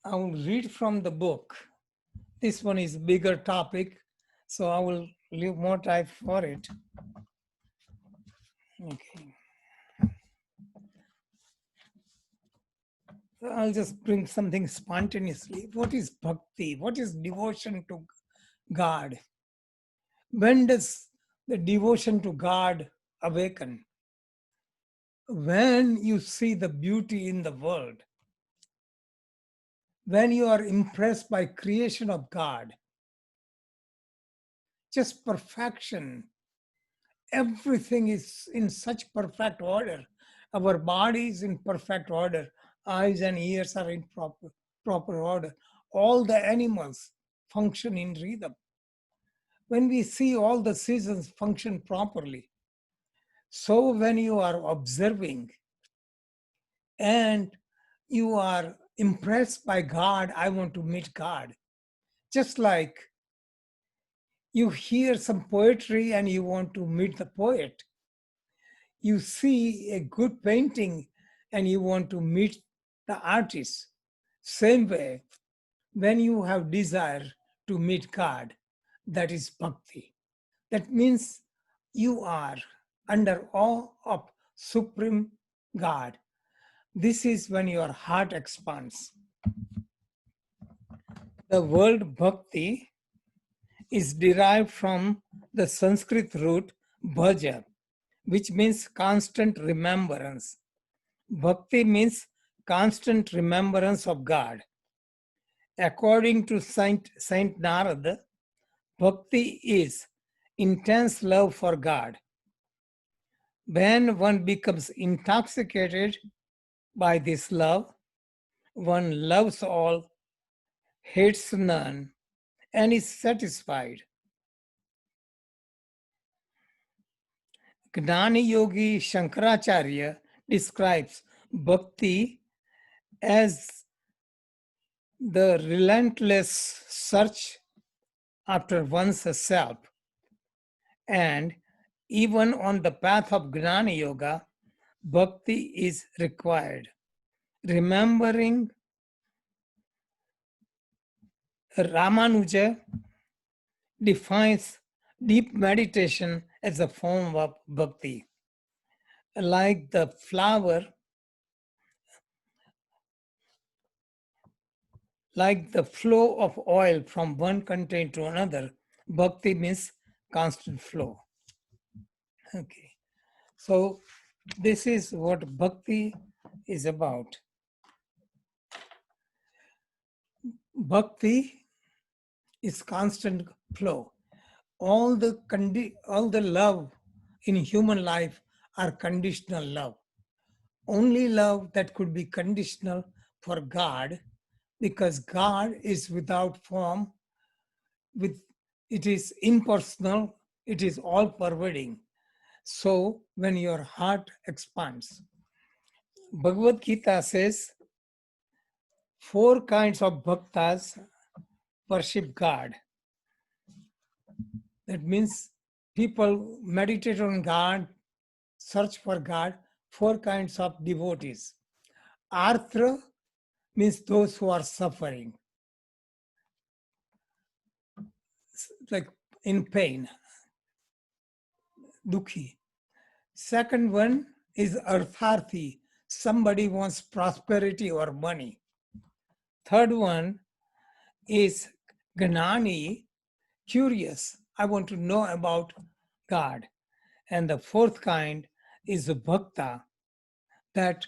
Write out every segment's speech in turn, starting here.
I will read from the book. This one is bigger topic, so I will leave more time for it. Okay. So I'll just bring something spontaneously. What is bhakti? What is devotion to God? When does the devotion to God awaken? When you see the beauty in the world, when you are impressed by creation of God, just perfection. Everything is in such perfect order. Our body is in perfect order. Eyes and ears are in proper order. All the animals function in rhythm. When we see all the seasons function properly, so when you are observing and you are impressed by God, I want to meet God. Just like you hear some poetry and you want to meet the poet. You see a good painting and you want to meet the artist. Same way, when you have desire to meet God, that is bhakti. That means you are under awe of Supreme God. This is when your heart expands. The word bhakti is derived from the Sanskrit root bhaja, which means constant remembrance. Bhakti means constant remembrance of God. According to Saint Narad, bhakti is intense love for God. When one becomes intoxicated by this love, one loves all, hates none, and is satisfied. Gnani Yogi Shankaracharya describes bhakti as the relentless search after one's self. And even on the path of Gnana Yoga, bhakti is required. Remembering Ramanuja defines deep meditation as a form of bhakti. Like the flower, like the flow of oil from one container to another, bhakti means constant flow. Okay. So this is what bhakti is about. Bhakti is constant flow. All the love in human life are conditional love. Only love that could be conditional for God, because God is without form, with it is impersonal, it is all pervading. So when your heart expands, Bhagavad Gita says 4 kinds of bhaktas worship God. That means people meditate on God, search for God, 4 kinds of devotees. Arthra means those who are suffering, like in pain, dukhi. Second one is artharthi, somebody wants prosperity or money. Third one is gnani, curious, I want to know about God. And the fourth kind is the bhakta, that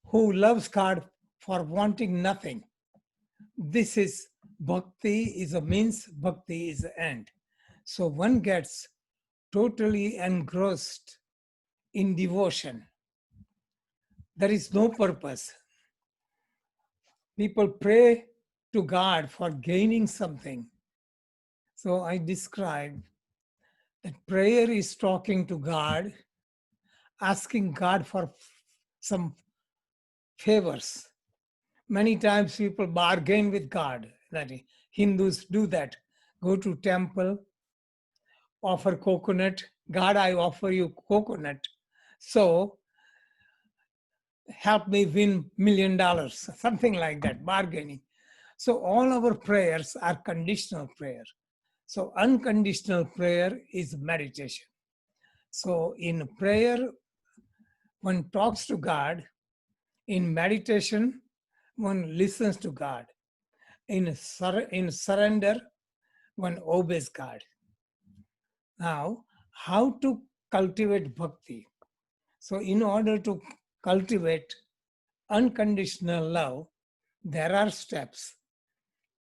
who loves God for wanting nothing. This is bhakti is a means, bhakti is the end. So one gets totally engrossed in devotion. There is no purpose. People pray to God for gaining something. So I describe that prayer is talking to God, asking God for some favors. Many times people bargain with God. That Hindus do that. Go to temple, offer coconut. God, I offer you coconut. So help me win $1 million, something like that, bargaining. So all our prayers are conditional prayer. So unconditional prayer is meditation. So in prayer, one talks to God. In meditation, one listens to God. In surrender, one obeys God. Now, how to cultivate bhakti? So, in order to cultivate unconditional love, there are steps.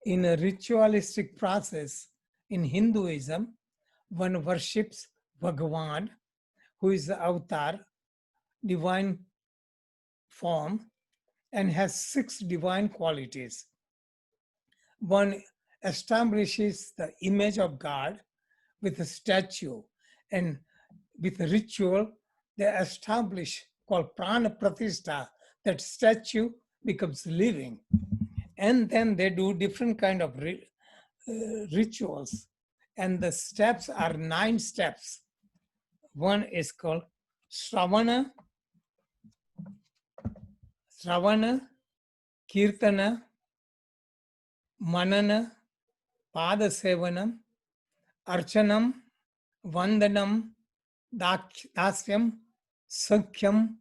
In a ritualistic process in Hinduism, one worships Bhagavan, who is the avatar, divine form, and has 6 divine qualities. One establishes the image of God with a statue, and with a ritual they establish called prana pratishtha. That statue becomes living, and then they do different kind of rituals, and the steps are 9 steps. One is called Shravana, Kirtana, Manana, Pada Sevanam, Archanam, Vandanam, Dasyam, Sakhyam,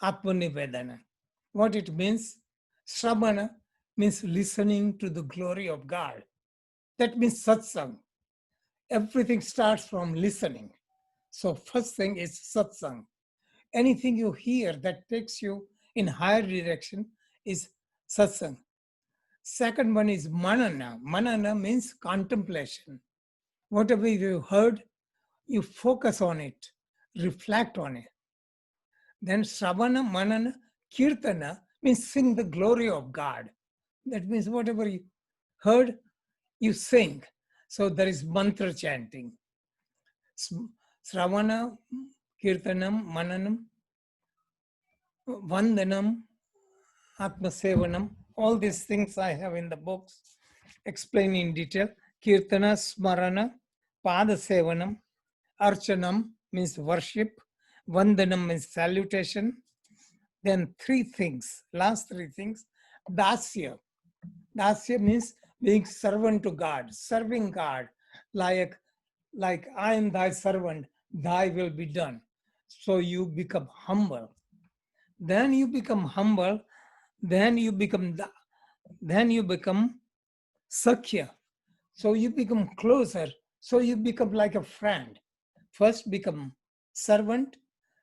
Atmanivedana. What it means? Shravana means listening to the glory of God. That means satsang. Everything starts from listening. So first thing is satsang. Anything you hear that takes you in higher direction is satsang. Second one is manana. Manana means contemplation. Whatever you heard, you focus on it, reflect on it. Then Sravana, Manana, Kirtana means sing the glory of God. That means whatever you heard, you sing. So there is mantra chanting. Sravana, Kirtanam, Mananam, Vandanam, Atmasevanam. All these things I have in the books, explain in detail. Kirtana, Smarana, Pada Sevanam, Archanam means worship, Vandanam means salutation. Then 3 things, last 3 things, Dasya. Dasya means being servant to God, serving God, like, like I am thy servant, thy will be done. So you become humble. Then you become humble, then you become Sakhya. So you become closer. So you become like a friend. First become servant,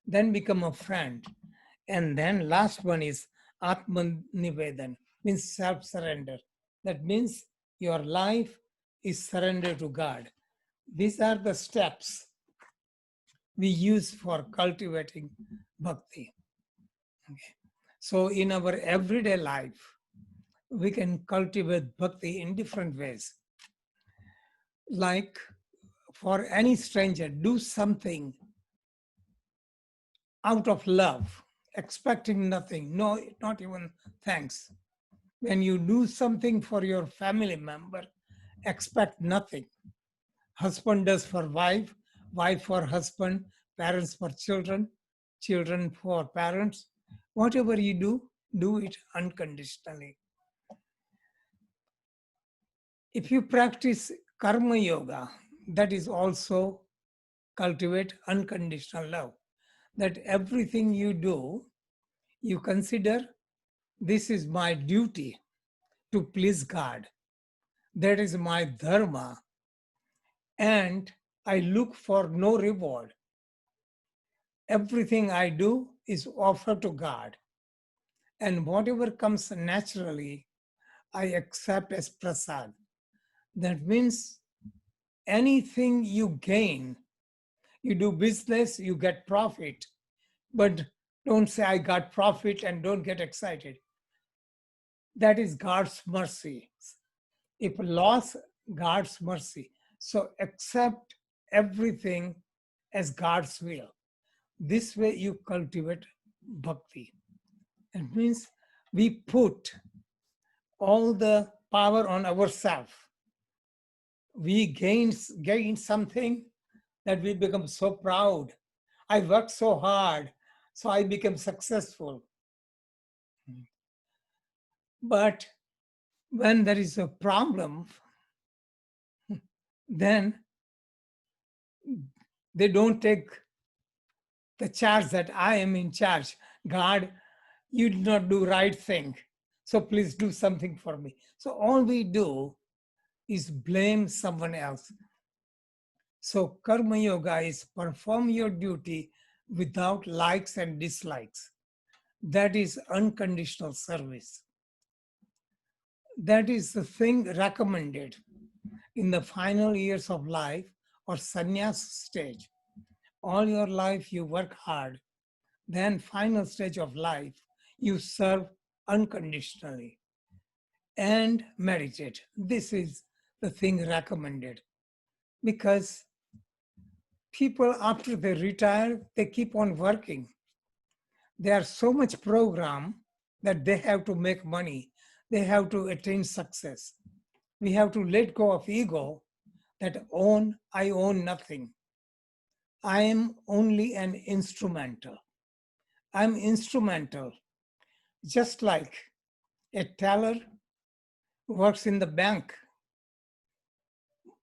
then become a friend. And then last one is Atman Nivedan, means self-surrender. That means your life is surrender to God. These are the steps we use for cultivating bhakti. Okay. So in our everyday life, we can cultivate bhakti in different ways. Like for any stranger, do something out of love, expecting nothing, no, not even thanks. When you do something for your family member, expect nothing. Husband does for wife, wife for husband, parents for children, children for parents. Whatever you do it unconditionally. If you practice karma yoga, that is also cultivate unconditional love. That everything you do, you consider this is my duty to please God. That is my dharma. And I look for no reward. Everything I do is offered to God. And whatever comes naturally, I accept as prasad. That means anything you gain, you do business, you get profit. But don't say, I got profit and don't get excited. That is God's mercy. If loss, God's mercy. So accept everything as God's will. This way you cultivate bhakti. It means we put all the power on ourselves. We gain something that we become so proud. I worked so hard, so I became successful. But when there is a problem, then they don't take the charge that I am in charge. God, you did not do right thing. So please do something for me. So all we do is blame someone else. So karma yoga is perform your duty without likes and dislikes. That is unconditional service. That is the thing recommended in the final years of life or sannyas stage. All your life you work hard, then final stage of life you serve unconditionally and meditate. This is the thing recommended because people after they retire they keep on working. They are so much program that they have to make money, they have to attain success. We have to let go of ego that I own nothing. I am only an instrumental. I'm instrumental, just like a teller works in the bank.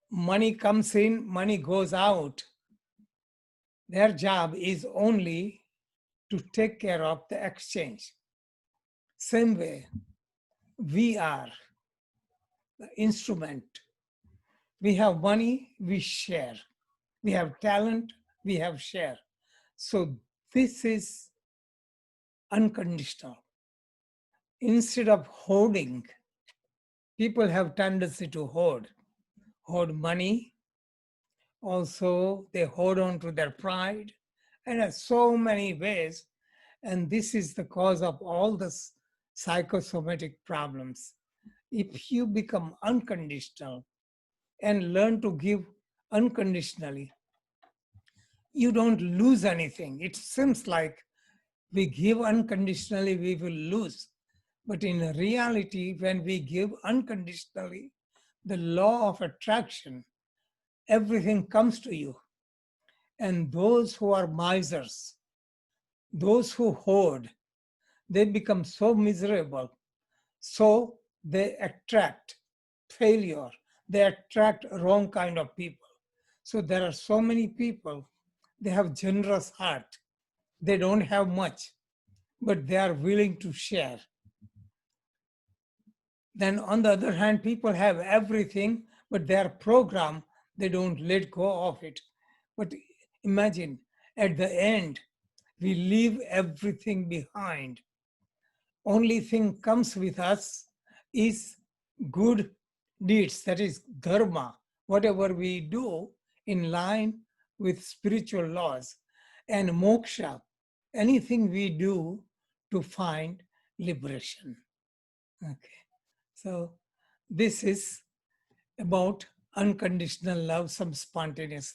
Money comes in, money goes out. Their job is only to take care of the exchange. Same way, we are the instrument. We have money, we share. We have talent, we have share. So this is unconditional. Instead of hoarding, people have tendency to hoard money. Also, they hold on to their pride and in so many ways. And this is the cause of all the psychosomatic problems. If you become unconditional and learn to give unconditionally, you don't lose anything. It seems like we give unconditionally, we will lose. But in reality, when we give unconditionally, the law of attraction, everything comes to you. And those who are misers, those who hoard, they become so miserable. So they attract failure, they attract wrong kind of people. So there are so many people, they have generous heart. They don't have much, but they are willing to share. Then on the other hand, people have everything, but they are programmed, they don't let go of it. But imagine at the end, we leave everything behind. Only thing comes with us is good deeds, that is dharma, whatever we do in line with spiritual laws, and moksha, anything we do to find liberation. Okay, so this is about unconditional love, some spontaneous